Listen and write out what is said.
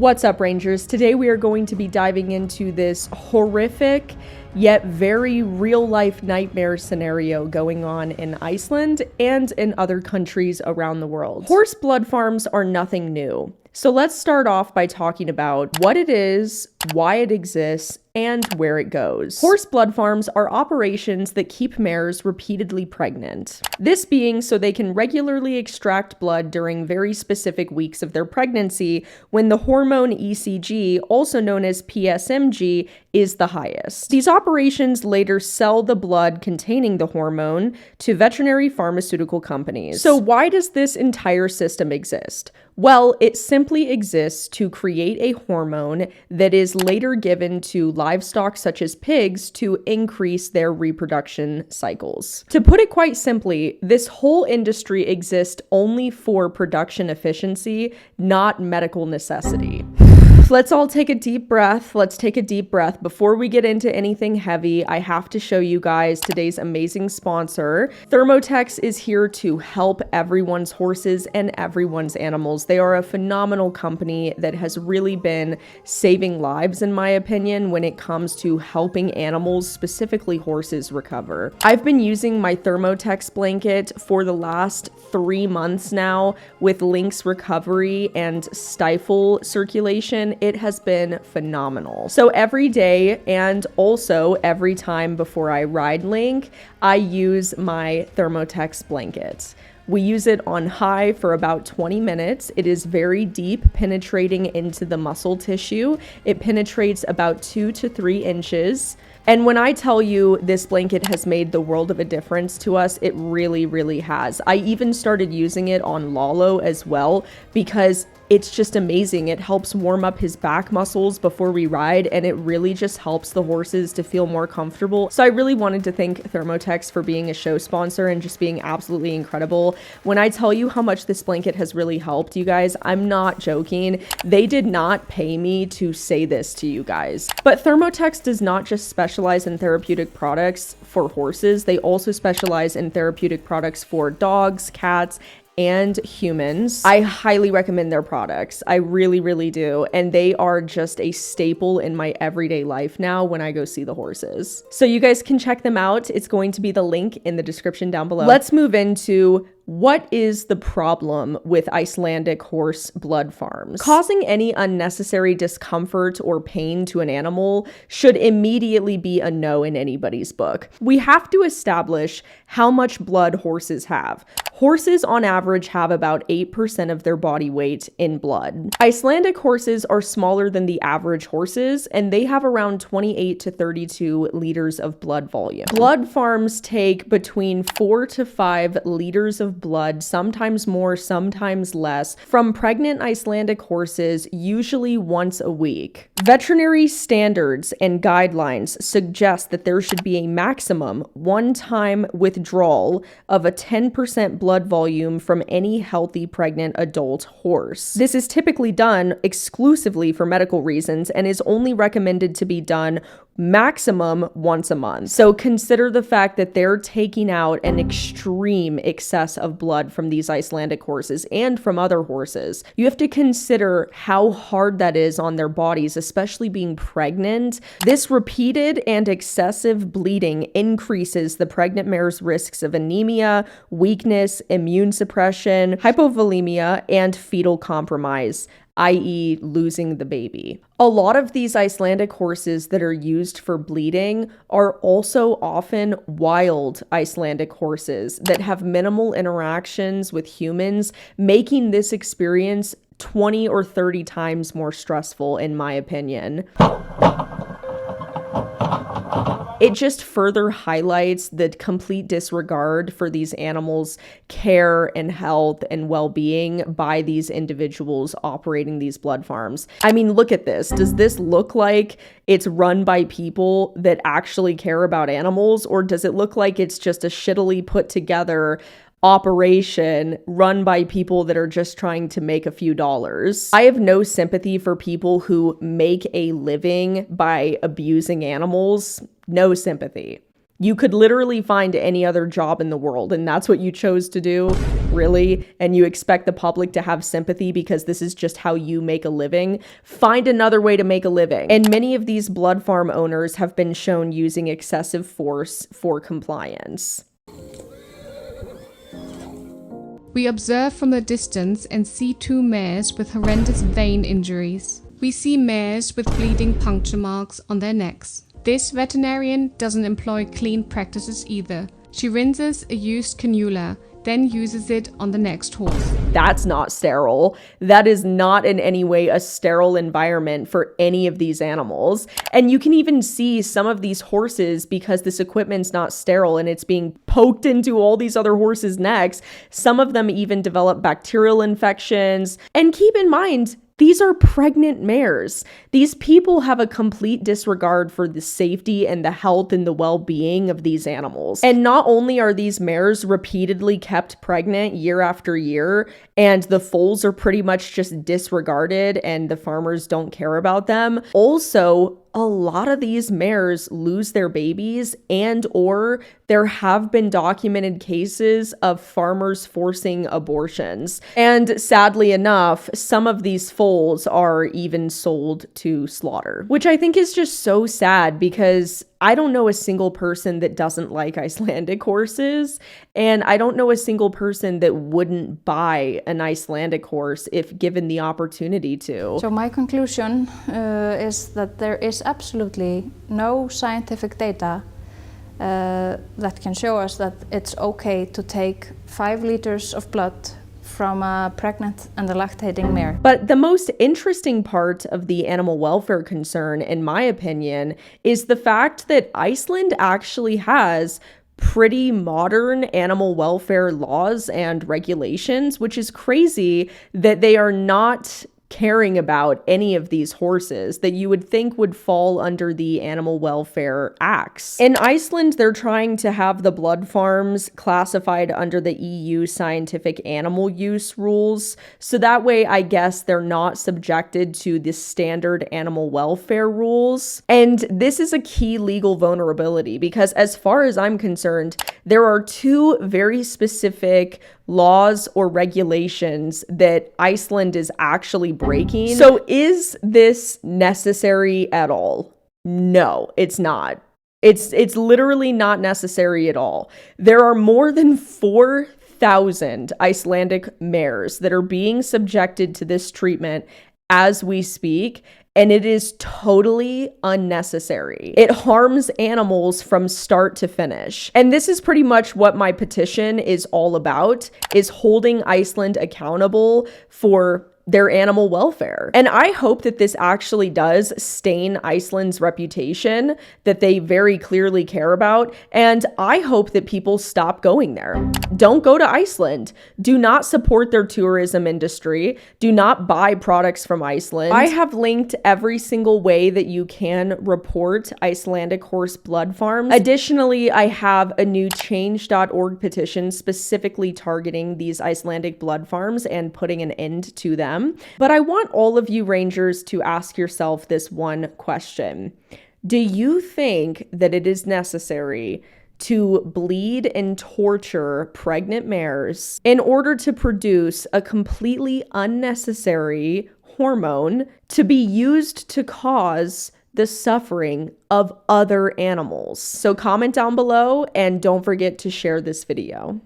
What's up, Rangers? Today we are going to be diving into this horrific yet very real-life nightmare scenario going on in Iceland and in other countries around the world. Horse blood farms are nothing new. So let's start off by talking about what it is, why it exists, and where it goes. Horse blood farms are operations that keep mares repeatedly pregnant. This being so they can regularly extract blood during very specific weeks of their pregnancy when the hormone ECG, also known as PSMG, is the highest. These operations later sell the blood containing the hormone to veterinary pharmaceutical companies. So why does this entire system exist? Well, it simply exists to create a hormone that is later given to livestock such as pigs to increase their reproduction cycles. To put it quite simply, this whole industry exists only for production efficiency, not medical necessity. Let's all take a deep breath. Let's take a deep breath. Before we get into anything heavy, I have to show you guys today's amazing sponsor. Thermotex is here to help everyone's horses and everyone's animals. They are a phenomenal company that has really been saving lives, in my opinion, when it comes to helping animals, specifically horses, recover. I've been using my Thermotex blanket for the last 3 months now with Link's recovery and stifle circulation. It has been phenomenal. So every day and also every time before I ride Link, I use my Thermotex blanket. We use it on high for about 20 minutes. It is very deep, penetrating into the muscle tissue. It penetrates about 2 to 3 inches. And when I tell you this blanket has made the world of a difference to us, it really, really has. I even started using it on Lalo as well because it's just amazing. It helps warm up his back muscles before we ride, and it really just helps the horses to feel more comfortable. So I really wanted to thank Thermotex for being a show sponsor and just being absolutely incredible. When I tell you how much this blanket has really helped you guys, I'm not joking. They did not pay me to say this to you guys. But Thermotex does not just specialize in therapeutic products for horses. They also specialize in therapeutic products for dogs, cats, and humans. I highly recommend their products. I really, really do. And they are just a staple in my everyday life now when I go see the horses. So you guys can check them out. It's going to be the link in the description down below. Let's move into what is the problem with Icelandic horse blood farms? Causing any unnecessary discomfort or pain to an animal should immediately be a no in anybody's book. We have to establish how much blood horses have. Horses on average have about 8% of their body weight in blood. Icelandic horses are smaller than the average horses, and they have around 28 to 32 liters of blood volume. Blood farms take between 4 to 5 liters of blood, sometimes more, sometimes less, from pregnant Icelandic horses, usually once a week. Veterinary standards and guidelines suggest that there should be a maximum one-time withdrawal of a 10% blood volume from any healthy pregnant adult horse. This is typically done exclusively for medical reasons and is only recommended to be done maximum once a month. So consider the fact that they're taking out an extreme excess of blood from these Icelandic horses and from other horses. You have to consider how hard that is on their bodies, especially being pregnant. This repeated and excessive bleeding increases the pregnant mare's risks of anemia, weakness, immune suppression, hypovolemia, and fetal compromise, i.e. losing the baby. A lot of these Icelandic horses that are used for bleeding are also often wild Icelandic horses that have minimal interactions with humans, making this experience 20 or 30 times more stressful, in my opinion. It just further highlights the complete disregard for these animals' care and health and well-being by these individuals operating these blood farms. I mean, look at this. Does this look like it's run by people that actually care about animals, or does it look like it's just a shittily put together operation run by people that are just trying to make a few dollars? I have no sympathy for people who make a living by abusing animals. No sympathy. You could literally find any other job in the world, and that's what you chose to do, really? And you expect the public to have sympathy because this is just how you make a living? Find another way to make a living. And many of these blood farm owners have been shown using excessive force for compliance. We observe from the distance and see 2 mares with horrendous vein injuries. We see mares with bleeding puncture marks on their necks. This veterinarian doesn't employ clean practices either. She rinses a used cannula, then uses it on the next horse. That's not sterile. That is not in any way a sterile environment for any of these animals. And you can even see some of these horses, because this equipment's not sterile and it's being poked into all these other horses' necks, some of them even develop bacterial infections. And keep in mind, these are pregnant mares. These people have a complete disregard for the safety and the health and the well-being of these animals. And not only are these mares repeatedly kept pregnant year after year, and the foals are pretty much just disregarded and the farmers don't care about them, also, a lot of these mares lose their babies, and or there have been documented cases of farmers forcing abortions. And sadly enough, some of these foals are even sold to slaughter, which I think is just so sad, because I don't know a single person that doesn't like Icelandic horses, and I don't know a single person that wouldn't buy an Icelandic horse if given the opportunity to. So my conclusion is that there is absolutely no scientific data that can show us that it's okay to take 5 liters of blood from a pregnant and a lactating mare. But the most interesting part of the animal welfare concern, in my opinion, is the fact that Iceland actually has pretty modern animal welfare laws and regulations, which is crazy that they are not caring about any of these horses that you would think would fall under the Animal Welfare Acts. In Iceland, they're trying to have the blood farms classified under the EU scientific animal use rules, so that way I guess they're not subjected to the standard animal welfare rules. And this is a key legal vulnerability, because as far as I'm concerned, there are 2 very specific laws or regulations that Iceland is actually breaking. So is this necessary at all? No, it's not. It's literally not necessary at all. There are more than 4,000 Icelandic mares that are being subjected to this treatment as we speak, and it is totally unnecessary. It harms animals from start to finish. And this is pretty much what my petition is all about, is holding Iceland accountable for their animal welfare. And I hope that this actually does stain Iceland's reputation that they very clearly care about. And I hope that people stop going there. Don't go to Iceland. Do not support their tourism industry. Do not buy products from Iceland. I have linked every single way that you can report Icelandic horse blood farms. Additionally, I have a new change.org petition specifically targeting these Icelandic blood farms and putting an end to them. But I want all of you rangers to ask yourself this one question. Do you think that it is necessary to bleed and torture pregnant mares in order to produce a completely unnecessary hormone to be used to cause the suffering of other animals? So comment down below and don't forget to share this video.